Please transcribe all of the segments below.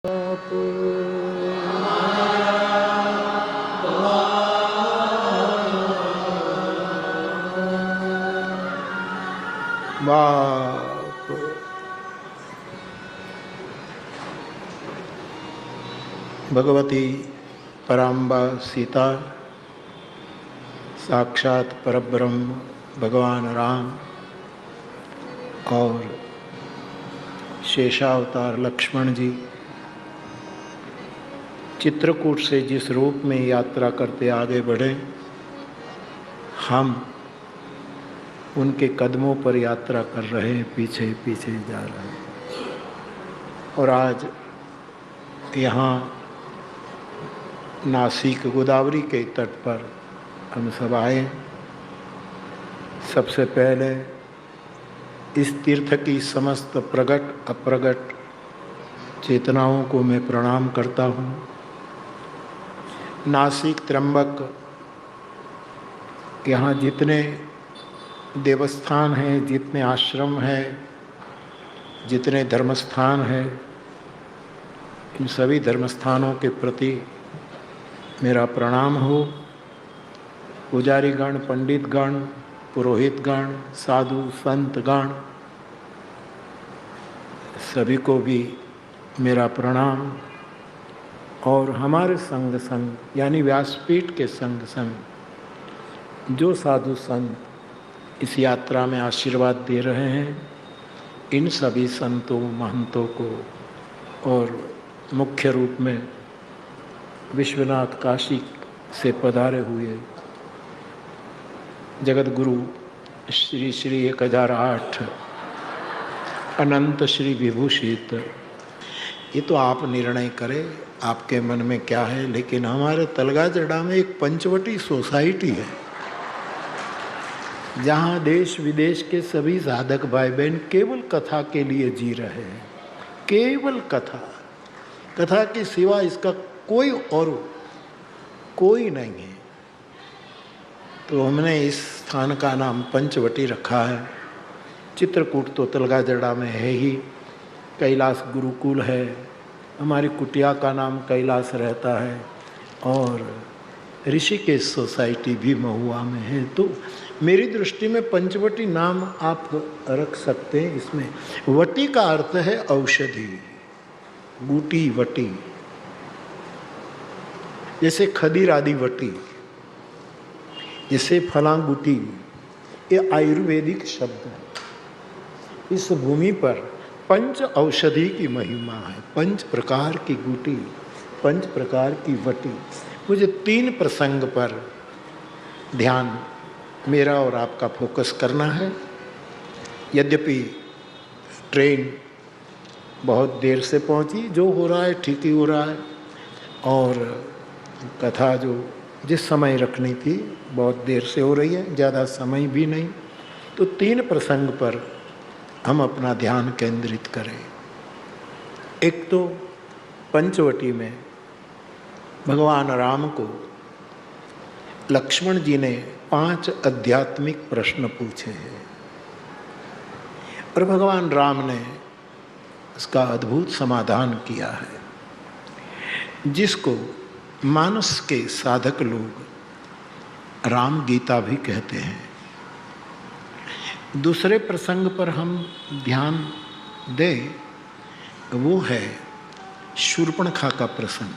बाप भगवती पराम्बा सीता, साक्षात परब्रह्म भगवान राम और शेषावतार लक्ष्मण जी चित्रकूट से जिस रूप में यात्रा करते आगे बढ़े, हम उनके कदमों पर यात्रा कर रहे हैं, पीछे पीछे जा रहे हैं। और आज यहाँ नासिक गोदावरी के तट पर हम सब आए। सबसे पहले इस तीर्थ की समस्त प्रगट अप्रगट चेतनाओं को मैं प्रणाम करता हूँ। नासिक त्र्यंबक, यहाँ जितने देवस्थान हैं, जितने आश्रम हैं, जितने धर्मस्थान हैं, इन सभी धर्मस्थानों के प्रति मेरा प्रणाम हो। पुजारीगण, पंडितगण, पुरोहितगण, साधु संतगण, सभी को भी मेरा प्रणाम। और हमारे संग संग यानी व्यासपीठ के संग संग जो साधु संत इस यात्रा में आशीर्वाद दे रहे हैं, इन सभी संतों महंतों को, और मुख्य रूप में विश्वनाथ काशी से पधारे हुए जगत गुरु श्री श्री 1008 अनंत श्री विभूषित, ये तो आप निर्णय करें आपके मन में क्या है। लेकिन हमारे तलगाजड़ा में एक पंचवटी सोसाइटी है, जहाँ देश विदेश के सभी साधक भाई बहन केवल कथा के लिए जी रहे हैं। केवल कथा, कथा के सिवा इसका कोई और कोई नहीं है। तो हमने इस स्थान का नाम पंचवटी रखा है। चित्रकूट तो तलगाजड़ा में है ही, कैलाश गुरुकुल है, हमारी कुटिया का नाम कैलाश रहता है, और ऋषिकेश सोसाइटी भी महुआ में है। तो मेरी दृष्टि में पंचवटी नाम आप रख सकते हैं। इसमें वटी का अर्थ है औषधि, बूटी वटी, जैसे खदीर आदि वटी, जैसे फलांगूटी, ये आयुर्वेदिक शब्द है। इस भूमि पर पंच औषधि की महिमा है, 5 प्रकार की बूटी, 5 प्रकार की वटी। मुझे 3 प्रसंग पर ध्यान मेरा और आपका फोकस करना है। यद्यपि ट्रेन बहुत देर से पहुंची, जो हो रहा है ठीक ही हो रहा है, और कथा जो जिस समय रखनी थी बहुत देर से हो रही है, ज़्यादा समय भी नहीं। तो 3 प्रसंग पर हम अपना ध्यान केंद्रित करें। एक तो पंचवटी में भगवान राम को लक्ष्मण जी ने 5 आध्यात्मिक प्रश्न पूछे हैं, और भगवान राम ने उसका अद्भुत समाधान किया है, जिसको मानस के साधक लोग राम गीता भी कहते हैं। दूसरे प्रसंग पर हम ध्यान दें, वो है शूर्पणखा का प्रसंग।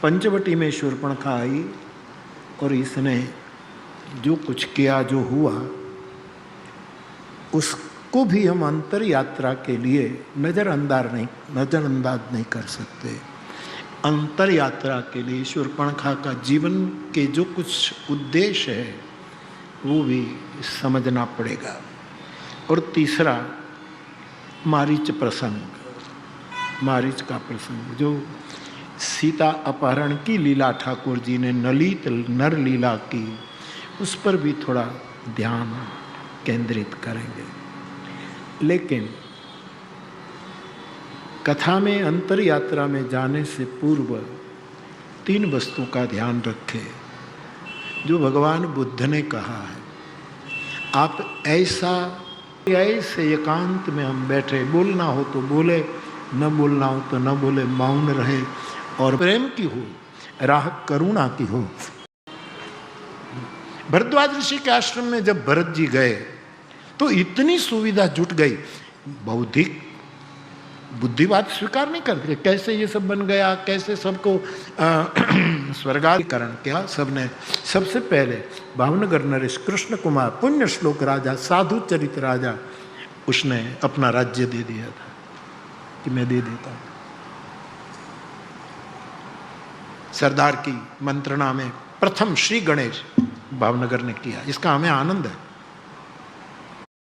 पंचवटी में शूर्पणखा आई और इसने जो कुछ किया, जो हुआ, उसको भी हम अंतर यात्रा के लिए नज़रअंदाज नहीं कर सकते। अंतर यात्रा के लिए शूर्पणखा का जीवन के जो कुछ उद्देश्य है वो भी समझना पड़ेगा। और तीसरा मारीच प्रसंग, मारीच का प्रसंग, जो सीता अपहरण की लीला ठाकुर जी ने नलित नर लीला की, उस पर भी थोड़ा ध्यान केंद्रित करेंगे। लेकिन कथा में अंतर यात्रा में जाने से पूर्व 3 वस्तु का ध्यान रखें, जो भगवान बुद्ध ने कहा है। आप ऐसे एकांत में हम बैठे, बोलना हो तो बोले, न बोलना हो तो न बोले, मौन रहे, और प्रेम की हो, राह करुणा की हो। भरद्वाज ऋषि के आश्रम में जब भरत जी गए तो इतनी सुविधा जुट गई, बौद्धिक बुद्धिवाद स्वीकार नहीं करते, कैसे ये सब बन गया, कैसे सबको स्वर्गाधिकरण किया सबने। सबसे पहले भावनगर नरेश कृष्ण कुमार, पुण्य श्लोक राजा, साधु चरित राजा, उसने अपना राज्य दे दिया था कि मैं दे देता हूं। सरदार की मंत्रणा में प्रथम श्री गणेश भावनगर ने किया, इसका हमें आनंद है।